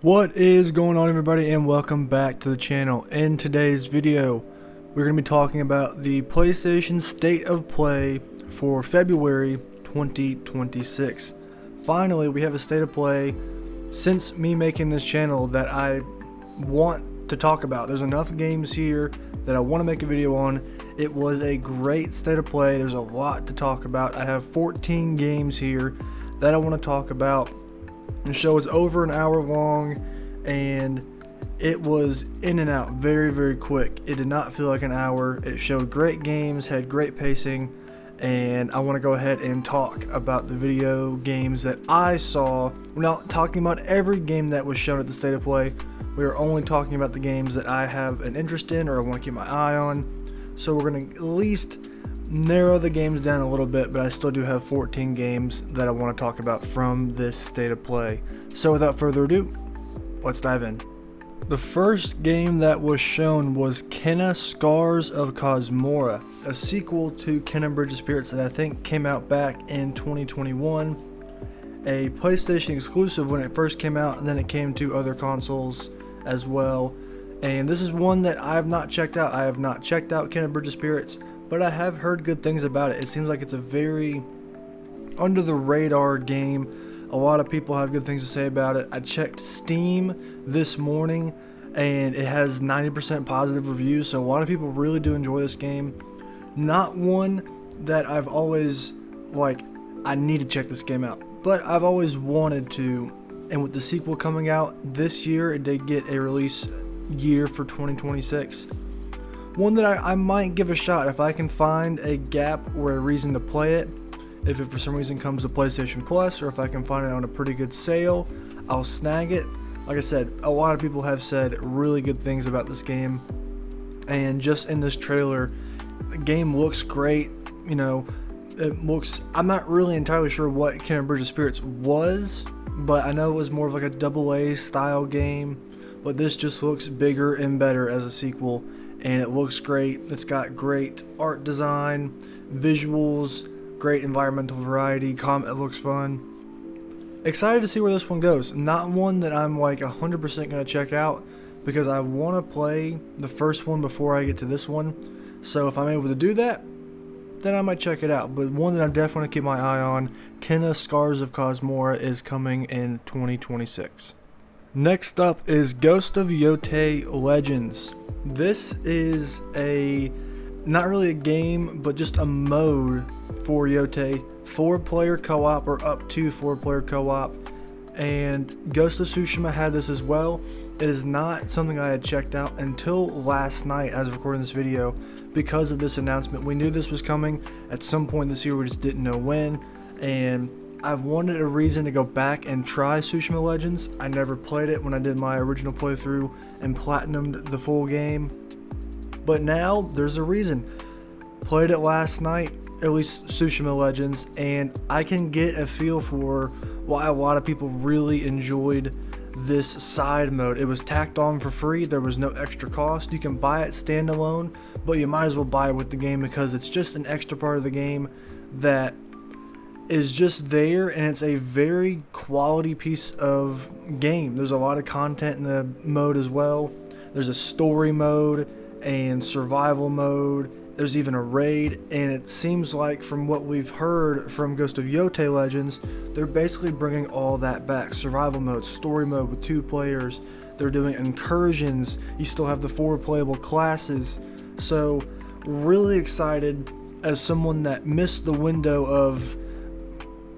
What is going on, everybody, and welcome back to the channel. In today's video, we're going to be talking about the PlayStation State of Play for February 2026. Finally, we have a State of Play since me making this channel that I want to talk about. There's enough games here that I want to make a video on. It was a great State of Play. There's a lot to talk about. I have 14 games here that I want to talk about. The show is over an hour long, and it was in and out very quick. It did not feel like an hour. It showed great games, had great pacing, and I want to go ahead and talk about the video games that I saw. We're not talking about every game that was shown at the State of Play. We are only talking about the games that I have an interest in or I want to keep my eye on. So we're going to at least narrow the games down a little bit, but I still do have 14 games that I want to talk about from this State of Play. So without further ado, let's dive in. The first game that was shown was Kena Scars of Cosmora, a sequel to Kena Bridge of Spirits that I think came out back in 2021. A PlayStation exclusive when it first came out, and then it came to other consoles as well. And this is one that I have not checked out. I have not checked out Kena Bridge of Spirits, but I have heard good things about it. It seems like it's a very under the radar game. A lot of people have good things to say about it. I checked Steam this morning and it has 90% positive reviews, so a lot of people really do enjoy this game. Not one that I've always I need to check this game out, but I've always wanted to. And with the sequel coming out this year, it did get a release year for 2026. One that I might give a shot if I can find a gap or a reason to play it. If it for some reason comes to PlayStation Plus, or if I can find it on a pretty good sale, I'll snag it. Like I said, a lot of people have said really good things about this game, and just in this trailer, the game looks great. You know, it looks, I'm not really entirely sure what Kena Bridge of Spirits was, but I know it was more of like a AA style game, but this just looks bigger and better as a sequel. And it looks great. It's got great art design, visuals, great environmental variety. It looks fun. Excited to see where this one goes. Not one that I'm 100% going to check out, because I want to play the first one before I get to this one. So if I'm able to do that, then I might check it out. But one that I'm definitely going to keep my eye on, Kena Scars of Cosmora, is coming in 2026. Next up is Ghost of Yotei Legends. This is not really a game, but just a mode for Yotei. 4-player co-op, or up to 4-player co-op. And Ghost of Tsushima had this as well. It is not something I had checked out until last night as of recording this video because of this announcement. We knew this was coming at some point this year, we just didn't know when. And I wanted a reason to go back and try Tsushima Legends. I never played it when I did my original playthrough and platinumed the full game, but now there's a reason. Played it last night, at least Tsushima Legends, and I can get a feel for why a lot of people really enjoyed this side mode. It was tacked on for free. There was no extra cost. You can buy it standalone, but you might as well buy it with the game, because it's just an extra part of the game that is just there, and it's a very quality piece of game. There's a lot of content in the mode as well. There's a story mode and survival mode. There's even a raid, and it seems like from what we've heard from Ghost of Yotei Legends, they're basically bringing all that back. Survival mode, story mode with 2 players. They're doing incursions. You still have the 4 playable classes. So really excited as someone that missed the window of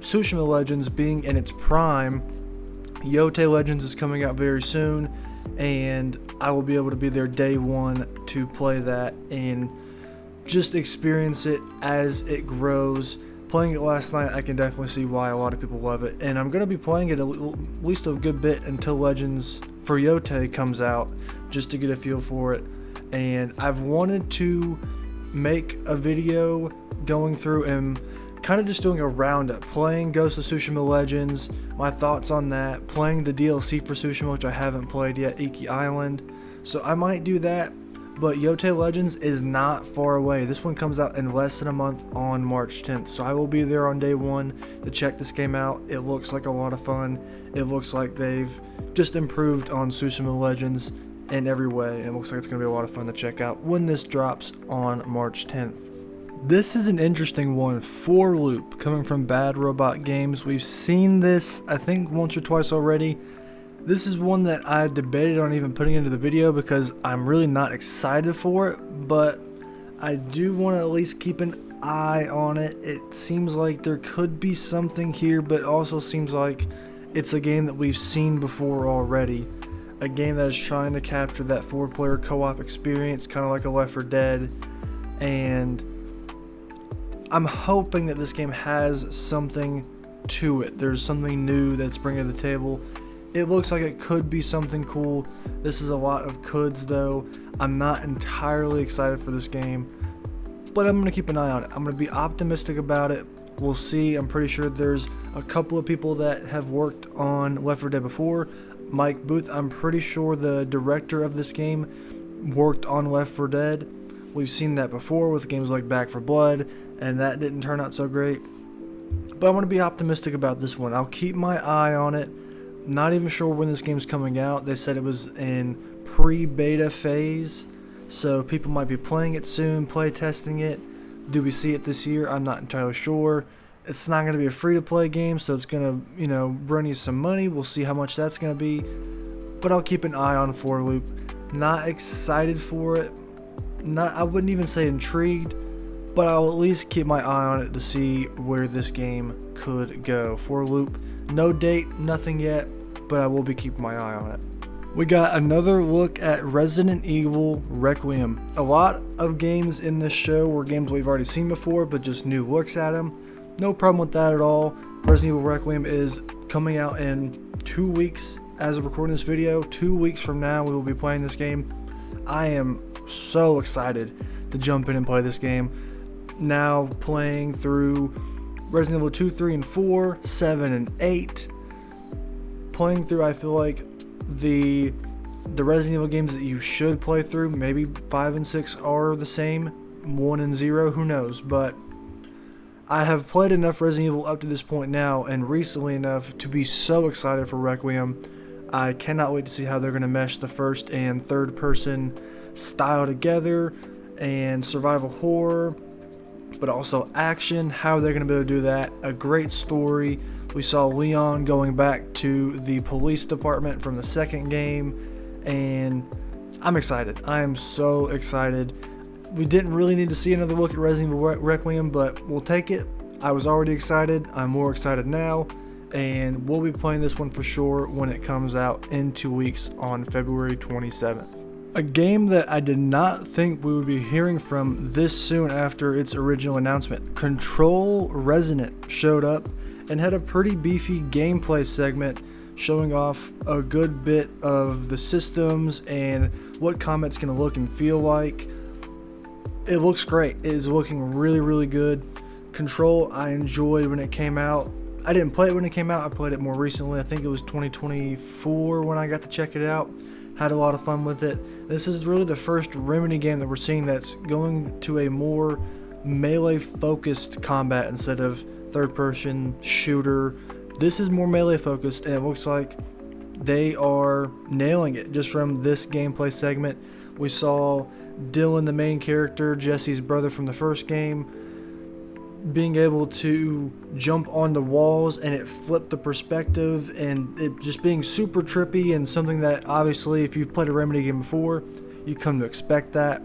Tsushima Legends being in its prime. Yotei Legends is coming out very soon, and I will be able to be there day one to play that and just experience it as it grows. Playing it last night, I can definitely see why a lot of people love it, and I'm going to be playing it at least a good bit until Legends for Yotei comes out, just to get a feel for it. And I've wanted to make a video going through and kind of just doing a roundup, playing Ghost of Tsushima Legends, my thoughts on that, playing the DLC for Tsushima, which I haven't played yet, Iki Island. So I might do that, But Yote Legends is not far away. This one comes out in less than a month on March 10th. So I will be there on day one to check this game out. It looks like a lot of fun. It looks like they've just improved on Tsushima Legends in every way. It looks like it's going to be a lot of fun to check out when this drops on March 10th. This is an interesting one. 4 Loop, coming from Bad Robot Games. We've seen this, I think, once or twice already. This is one that I debated on even putting into the video because I'm really not excited for it, but I do want to at least keep an eye on it. It seems like there could be something here, but also seems like it's a game that we've seen before already. A game that is trying to capture that 4-player co-op experience, kind of like a Left 4 Dead, and I'm hoping that this game has something to it. There's something new that's bringing to the table. It looks like it could be something cool. This is a lot of coulds though. I'm not entirely excited for this game, but I'm going to keep an eye on it. I'm going to be optimistic about it. We'll see. I'm pretty sure there's a couple of people that have worked on Left 4 Dead before. Mike Booth, I'm pretty sure the director of this game worked on Left 4 Dead. We've seen that before with games like Back 4 Blood, and that didn't turn out so great. But I'm going to be optimistic about this one. I'll keep my eye on it. Not even sure when this game's coming out. They said it was in pre-beta phase, so people might be playing it soon, play testing it. Do we see it this year? I'm not entirely sure. It's not going to be a free-to-play game, so it's going to, run you some money. We'll see how much that's going to be. But I'll keep an eye on 4 Loop. Not excited for it. I wouldn't even say intrigued, but I'll at least keep my eye on it to see where this game could go. 4 Loop, no date, nothing yet, but I will be keeping my eye on it. We got another look at Resident Evil Requiem. A lot of games in this show were games we've already seen before, but just new looks at them. No problem with that at all. Resident Evil Requiem is coming out in 2 weeks as of recording this video. 2 weeks from now, we will be playing this game. I am so excited to jump in and play this game. Now playing through Resident Evil 2, 3, and 4, 7, and 8. Playing through, I feel like, the Resident Evil games that you should play through. Maybe 5 and 6 are the same. 1 and 0, who knows. But I have played enough Resident Evil up to this point now, and recently enough, to be so excited for Requiem. I cannot wait to see how they're going to mesh the first and third person style together, and survival horror, but also action. How they're going to be able to do that. A great story. We saw Leon going back to the police department from the second game, and I'm excited. I am so excited. We didn't really need to see another look at Resident Evil Requiem, but we'll take it. I was already excited. I'm more excited now, and we'll be playing this one for sure when it comes out in 2 weeks on February 27th. A game that I did not think we would be hearing from this soon after its original announcement. Control Resonant showed up and had a pretty beefy gameplay segment showing off a good bit of the systems and what combat's going to look and feel like. It looks great. It is looking really, really good. Control, I enjoyed when it came out. I didn't play it when it came out. I played it more recently. I think it was 2024 when I got to check it out. Had a lot of fun with it. This is really the first Remedy game that we're seeing that's going to a more melee-focused combat instead of third-person shooter. This is more melee-focused, and it looks like they are nailing it just from this gameplay segment. We saw Dylan, the main character, Jesse's brother from the first game, being able to jump on the walls, and it flipped the perspective, and it just being super trippy, and something that obviously if you've played a Remedy game before, you come to expect that.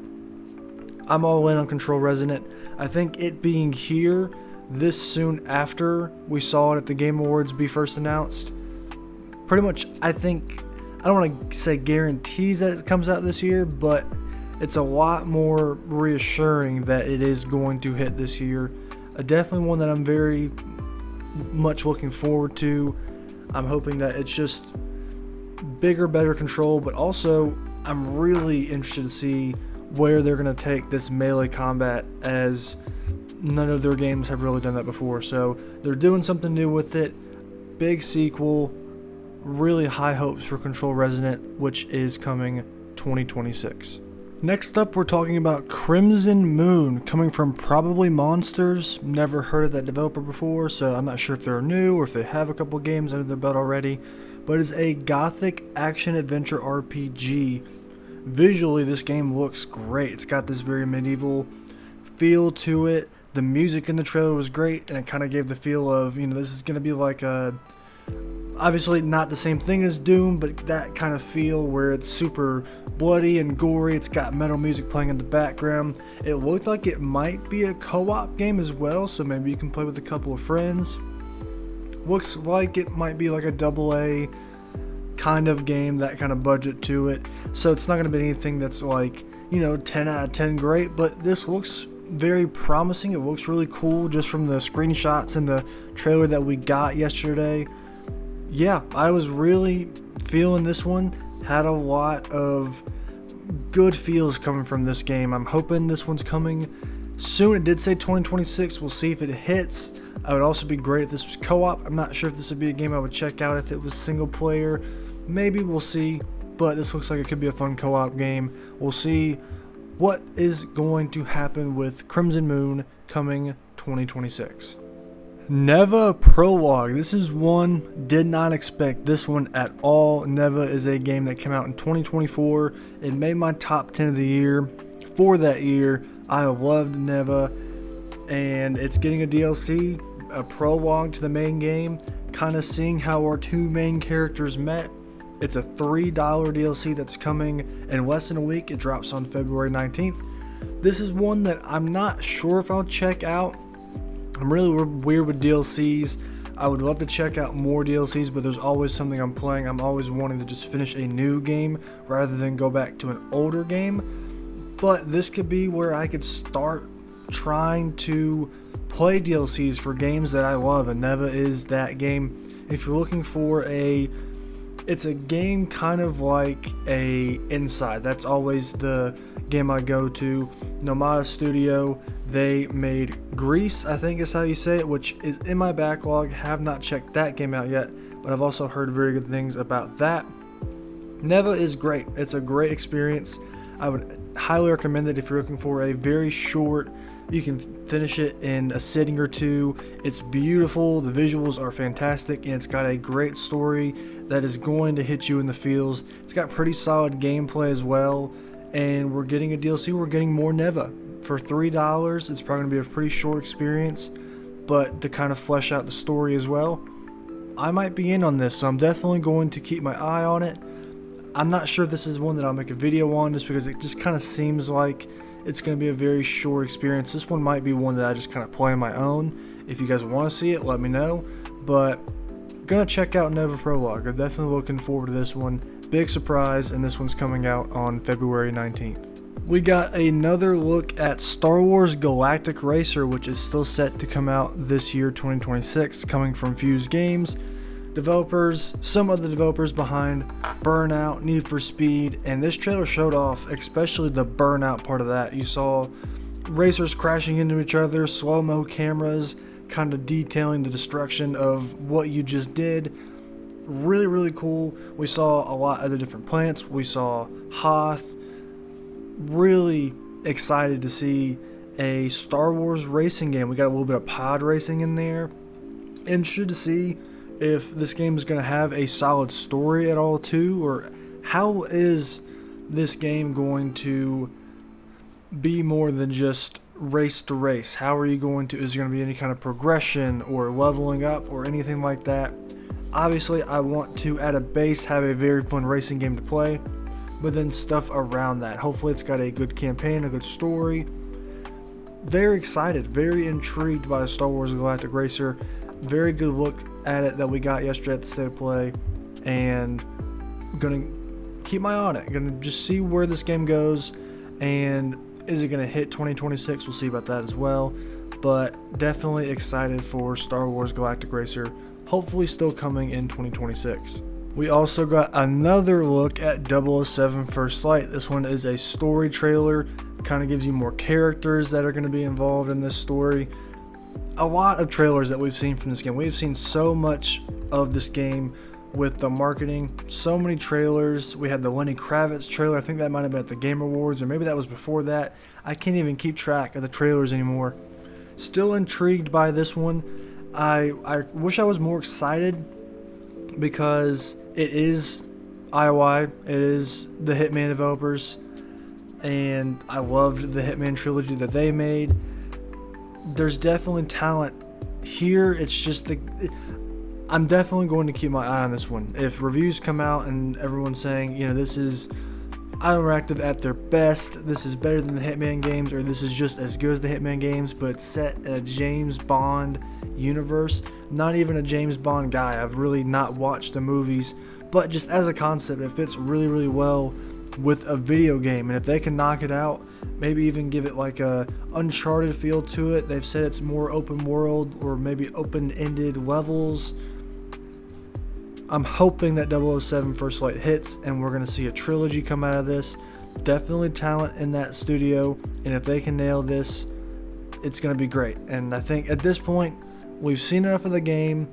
I'm all in on Control Resonant. I think it being here this soon after we saw it at the Game Awards be first announced, pretty much, I think, I don't want to say guarantees that it comes out this year, but it's a lot more reassuring that it is going to hit this year. Definitely one that I'm very much looking forward to. I'm hoping that it's just bigger, better Control, but also I'm really interested to see where they're going to take this melee combat, as none of their games have really done that before. So they're doing something new with it. Big sequel. Really high hopes for Control Resonant, which is coming 2026. Next up, we're talking about Crimson Moon, coming from Probably Monsters. Never heard of that developer before, so I'm not sure if they're new or if they have a couple games under their belt already. But it's a gothic action-adventure RPG. Visually, this game looks great. It's got this very medieval feel to it. The music in the trailer was great, and it kind of gave the feel of, this is going to be like a... Obviously not the same thing as Doom, but that kind of feel where it's super bloody and gory. It's got metal music playing in the background. It looked like it might be a co-op game as well, so maybe you can play with a couple of friends. Looks like it might be like a AA kind of game, that kind of budget to it. So it's not going to be anything that's like, 10 out of 10 great, but this looks very promising. It looks really cool just from the screenshots and the trailer that we got yesterday. Yeah, I was really feeling this one. Had a lot of good feels coming from this game. I'm hoping this one's coming soon. It did say 2026. We'll see if it hits. I would also be great if this was co-op. I'm not sure if this would be a game I would check out if it was single player. Maybe, we'll see. But this looks like it could be a fun co-op game. We'll see what is going to happen with Crimson Moon coming 2026. Neva Prologue. This is one, did not expect this one at all. Neva is a game that came out in 2024. It made my top 10 of the year. For that year, I loved Neva, and it's getting a DLC, a prologue to the main game, kind of seeing how our two main characters met. It's a $3 DLC that's coming in less than a week. It drops on February 19th. This is one that I'm not sure if I'll check out. I'm really weird with DLCs. I would love to check out more DLCs, but there's always something I'm playing. I'm always wanting to just finish a new game rather than go back to an older game. But this could be where I could start trying to play DLCs for games that I love, and Neva is that game. If you're looking for it's a game kind of like a Inside. That's always the game I go to. Nomada Studio, they made Grease, I think is how you say it, which is in my backlog. Have not checked that game out yet, but I've also heard very good things about that. Neva is great. It's a great experience. I would highly recommend it if you're looking for a very short, you can finish it in a sitting or two. It's beautiful, the visuals are fantastic, and it's got a great story that is going to hit you in the feels. It's got pretty solid gameplay as well, and we're getting a DLC, we're getting more Neva. For $3, it's probably going to be a pretty short experience, but to kind of flesh out the story as well, I might be in on this, so I'm definitely going to keep my eye on it. I'm not sure if this is one that I'll make a video on, just because it just kind of seems like it's going to be a very short experience. This one might be one that I just kind of play on my own. If you guys want to see it, let me know. But gonna check out Neva Prologue. I'm definitely looking forward to this one. Big surprise, and this one's coming out on February 19th. We got another look at Star Wars Galactic Racer, which is still set to come out this year, 2026, coming from Fuse Games. Developers, some of the developers behind Burnout, Need for Speed, and this trailer showed off especially the Burnout part of that. You saw racers crashing into each other, slow-mo cameras, kind of detailing the destruction of what you just did. Really, really cool. We saw a lot of the different planets. We saw Hoth. Really excited to see a Star Wars racing game. We got a little bit of pod racing in there. Interested to see if this game is going to have a solid story at all too, or how is this game going to be more than just race to race? How are you going to, is there going to be any kind of progression or leveling up or anything like that? Obviously, I want to at a base have a very fun racing game to play, but then stuff around that. Hopefully it's got a good campaign, a good story. Very excited, very intrigued by Star Wars Galactic Racer. Very good look at it that we got yesterday at the State of Play, and I'm gonna keep my eye on it. I'm gonna just see where this game goes, and is it gonna hit 2026? We'll see about that as well, but definitely excited for Star Wars Galactic Racer, hopefully still coming in 2026. We also got another look at 007 First Light. This one is a story trailer, kind of gives you more characters that are going to be involved in this story. A lot of trailers that we've seen from this game. We've seen so much of this game with the marketing. So many trailers. We had the Lenny Kravitz trailer. I think that might have been at the Game Awards, or maybe that was before that. I can't even keep track of the trailers anymore. Still intrigued by this one. I wish I was more excited because it is IOI. It is the Hitman developers, and I loved the Hitman trilogy that they made. There's definitely talent here. It's just I'm definitely going to keep my eye on this one. If reviews come out and everyone's saying, this is IO Interactive at their best, this is better than the Hitman games, or this is just as good as the Hitman games, but it's set in a James Bond universe. Not even a James Bond guy. I've really not watched the movies, but just as a concept, it fits really, really well with a video game. And if they can knock it out, maybe even give it like a Uncharted feel to it. They've said it's more open world or maybe open-ended levels. I'm hoping that 007 First Light hits and we're going to see a trilogy come out of this. Definitely talent in that studio, and if they can nail this, it's going to be great. And I think at this point, we've seen enough of the game.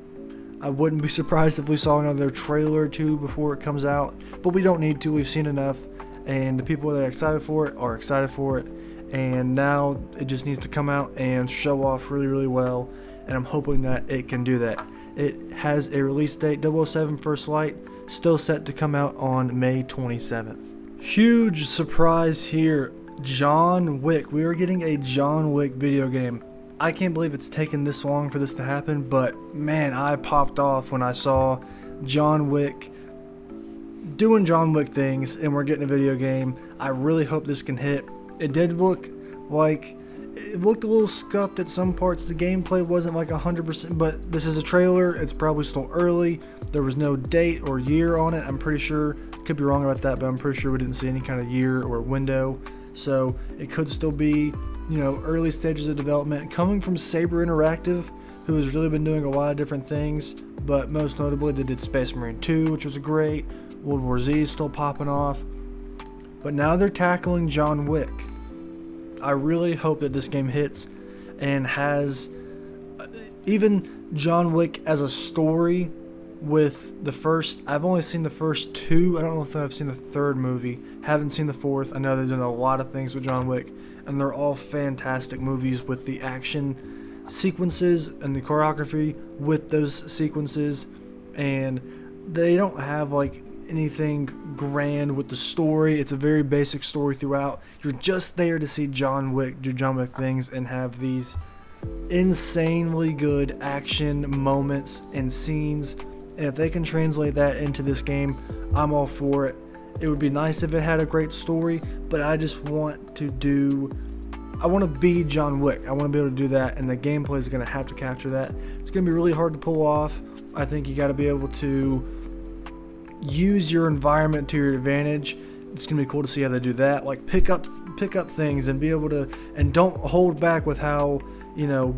I wouldn't be surprised if we saw another trailer or two before it comes out, but we don't need to. We've seen enough, and the people that are excited for it are excited for it, and now it just needs to come out and show off really, really well, and I'm hoping that it can do that. It has a release date, 007 First Light, still set to come out on May 27th. Huge surprise here, John Wick. We are getting a John Wick video game. I can't believe it's taken this long for this to happen, but man, I popped off when I saw John Wick doing John Wick things and we're getting a video game. I really hope this can hit. It did look like it looked a little scuffed at some parts. The gameplay wasn't like 100%, but this is a trailer. It's probably still early. There was no date or year on it. I'm pretty sure, could be wrong about that, but I'm pretty sure we didn't see any kind of year or window. So it could still be, early stages of development. Coming from Saber Interactive, who has really been doing a lot of different things, but most notably they did Space Marine 2, which was great. World War Z is still popping off. But now they're tackling John Wick. I really hope that this game hits and has even John Wick as a story with the first. I've only seen the first two. I don't know if I've seen the third movie. Haven't seen the fourth. I know they've done a lot of things with John Wick, and they're all fantastic movies with the action sequences and the choreography with those sequences, and they don't have like anything grand with the story. It's a very basic story throughout. You're just there to see John Wick do John Wick things and have these insanely good action moments and scenes, and if they can translate that into this game, I'm all for it. It would be nice if it had a great story, but I just want to be John Wick. I want to be able to do that, and the gameplay is going to have to capture that. It's going to be really hard to pull off. I think you got to be able to use your environment to your advantage. It's gonna be cool to see how they do that. Like pick up things and be able to, and don't hold back with how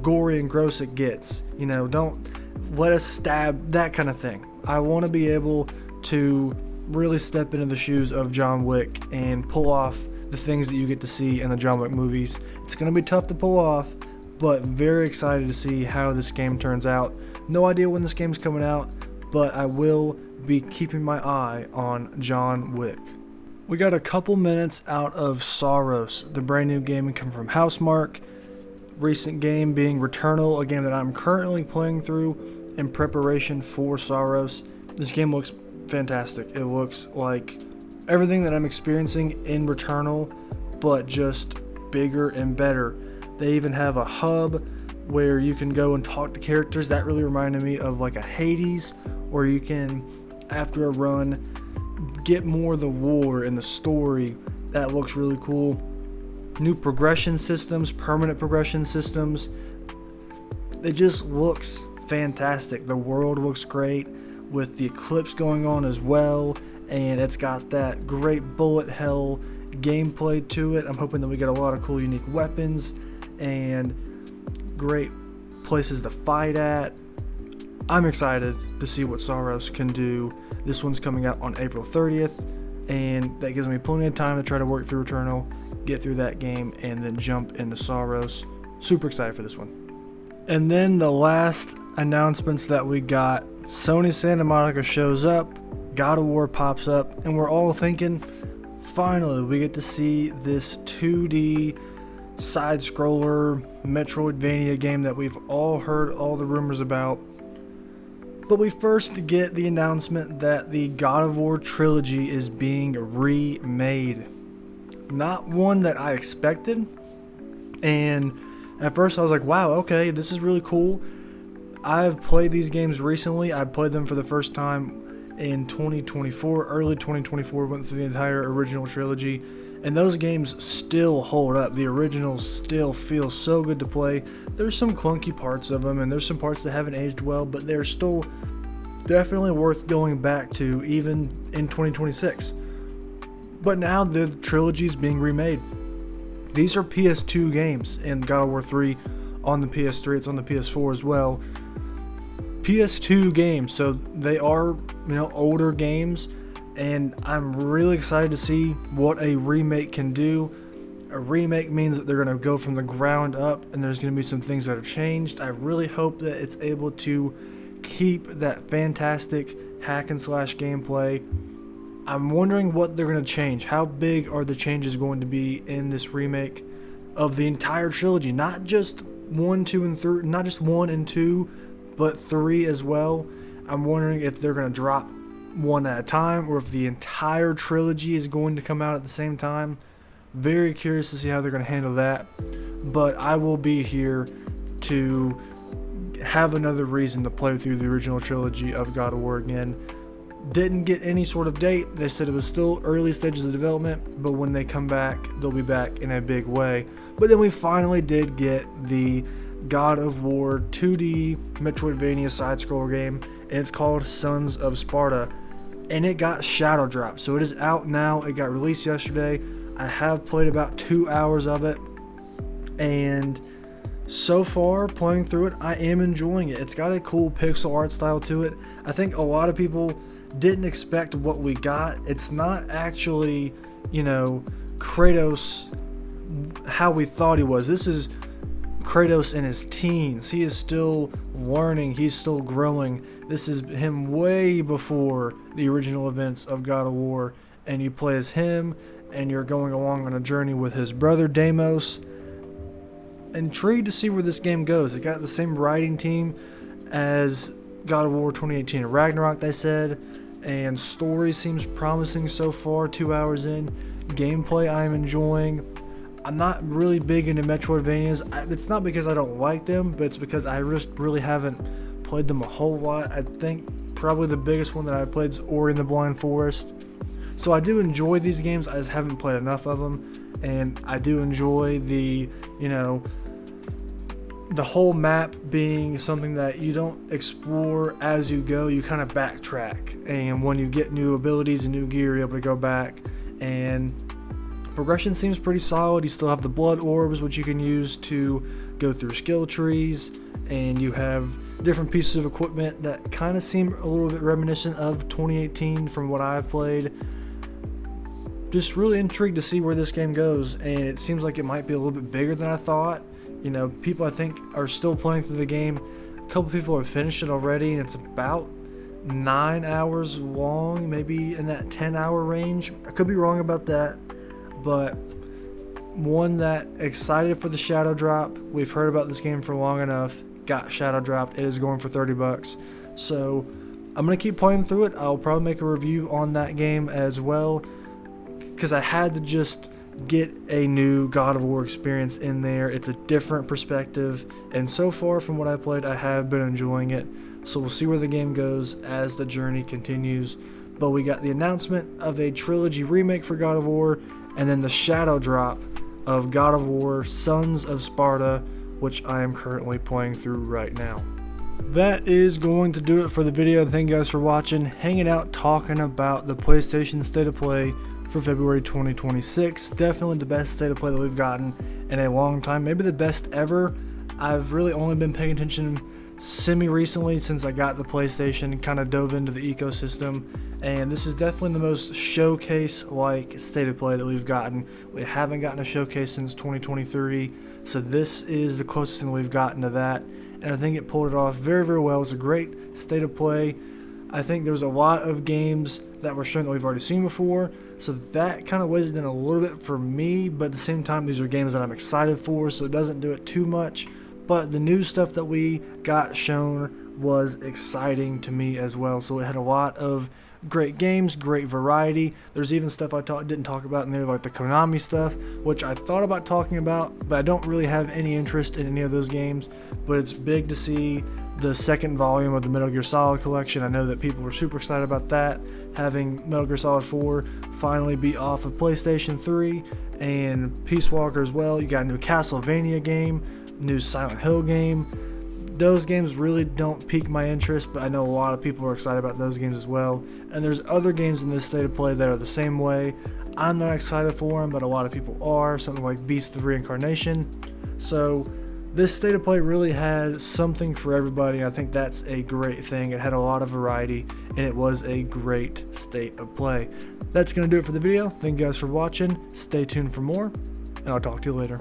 gory and gross it gets. Don't let us stab, that kind of thing. I want to be able to really step into the shoes of John Wick and pull off the things that you get to see in the John Wick movies. It's gonna be tough to pull off, but very excited to see how this game turns out. No idea when this game's coming out, but I will be keeping my eye on John Wick. We got a couple minutes out of Soros, the brand new game coming from Housemarque. Recent game being Returnal, a game that I'm currently playing through in preparation for Soros. This game looks fantastic. It looks like everything that I'm experiencing in Returnal, but just bigger and better. They even have a hub where you can go and talk to characters. That really reminded me of like a Hades, where you can, after a run, get more of the lore and the story. That looks really cool. New progression systems, permanent progression systems. It just looks fantastic. The world looks great with the eclipse going on as well, and it's got that great bullet hell gameplay to it. I'm hoping that we get a lot of cool unique weapons and great places to fight at. I'm excited to see what Soros can do. This one's coming out on April 30th, and that gives me plenty of time to try to work through Returnal, get through that game, and then jump into Soros. Super excited for this one. And then the last announcements that we got Sony Santa Monica shows up, God of War pops up, and we're all thinking, finally we get to see this 2D side-scroller Metroidvania game that we've all heard all the rumors about. But we first get the announcement that the God of War trilogy is being remade. Not one that I expected, and at first I was like, wow, okay, this is really cool. I've played these games recently. I played them for the first time in 2024, early 2024, went through the entire original trilogy, and those games still hold up. The originals still feel so good to play. There's some clunky parts of them, and there's some parts that haven't aged well, but they're still definitely worth going back to even in 2026. But now the trilogy is being remade. These are PS2 games, and God of War 3 on the PS3, it's on the PS4 as well. PS2 games, so they are, older games, and I'm really excited to see what a remake can do. A remake means that they're going to go from the ground up, and there's going to be some things that are changed. I really hope that it's able to keep that fantastic hack and slash gameplay. I'm wondering what they're going to change. How big are the changes going to be in this remake of the entire trilogy? Not just 1, 2, and 3, not just 1 and 2, but 3 as well. I'm wondering if they're going to drop one at a time or if the entire trilogy is going to come out at the same time. Very curious to see how they're going to handle that. But I will be here to have another reason to play through the original trilogy of God of War again. Didn't get any sort of date. They said it was still early stages of development, but when they come back, they'll be back in a big way. But then we finally did get the God of War 2D Metroidvania side-scroller game, and it's called Sons of Sparta, and it got shadow dropped, so it is out now. It got released yesterday. I have played about 2 hours of it, and so far playing through it, I am enjoying it. It's got a cool pixel art style to it. I think a lot of people didn't expect what we got. It's not actually, Kratos how we thought he was. This is Kratos in his teens. He is still learning. He's still growing. This is him way before the original events of God of War, and you play as him, and you're going along on a journey with his brother Deimos. Intrigued to see where this game goes. It got the same writing team as God of War 2018 Ragnarok, they said, and story seems promising so far. 2 hours in, gameplay I'm enjoying. I'm not really big into Metroidvanias. It's not because I don't like them, but it's because I just really haven't played them a whole lot. I think probably the biggest one that I played is Ori and the Blind Forest. So I do enjoy these games, I just haven't played enough of them, and I do enjoy the, the whole map being something that you don't explore as you go. You kind of backtrack, and when you get new abilities and new gear, you're able to go back, and progression seems pretty solid. You still have the blood orbs, which you can use to go through skill trees, and you have different pieces of equipment that kind of seem a little bit reminiscent of 2018 from what I've played. Just really intrigued to see where this game goes, and it seems like it might be a little bit bigger than I thought. People I think are still playing through the game. A couple people have finished it already, and it's about 9 hours long, maybe in that 10-hour range. I could be wrong about that, but one that excited for the shadow drop. We've heard about this game for long enough. Got shadow dropped. It is going for $30. So I'm gonna keep playing through it. I'll probably make a review on that game as well, because I had to just get a new God of War experience in there. It's a different perspective, and so far from what I played, I have been enjoying it. So we'll see where the game goes as the journey continues. But we got the announcement of a trilogy remake for God of War, and then the shadow drop of God of War Sons of Sparta, which I am currently playing through right now. That is going to do it for the video. Thank you guys for watching, hanging out, talking about the PlayStation State of Play for February 2026. Definitely the best State of Play that we've gotten in a long time, maybe the best ever. I've really only been paying attention semi-recently since I got the PlayStation and kind of dove into the ecosystem, and this is definitely the most showcase-like State of Play that we've gotten. We haven't gotten a showcase since 2023, so this is the closest thing we've gotten to that, and I think it pulled it off very, very well. It was a great state of play. I think there was a lot of games that were shown that we've already seen before, so that kind of weighs it in a little bit for me, but at the same time, these are games that I'm excited for, so it doesn't do it too much. But the new stuff that we got shown was exciting to me as well, so it had a lot of great games, great variety. There's even stuff I didn't talk about in there, like the Konami stuff, which I thought about talking about, but I don't really have any interest in any of those games. But it's big to see the second volume of the Metal Gear Solid collection. I know that people were super excited about that, having Metal Gear Solid 4 finally be off of PlayStation 3, and Peace Walker as well. You got a new Castlevania game, new Silent Hill game. Those games really don't pique my interest, but I know a lot of people are excited about those games as well. And there's other games in this state of play that are the same way. I'm not excited for them, but a lot of people are. Something like Beast of Reincarnation. So this state of play really had something for everybody. I think that's a great thing. It had a lot of variety, and it was a great state of play. That's going to do it for the video. Thank you guys for watching. Stay tuned for more, and I'll talk to you later.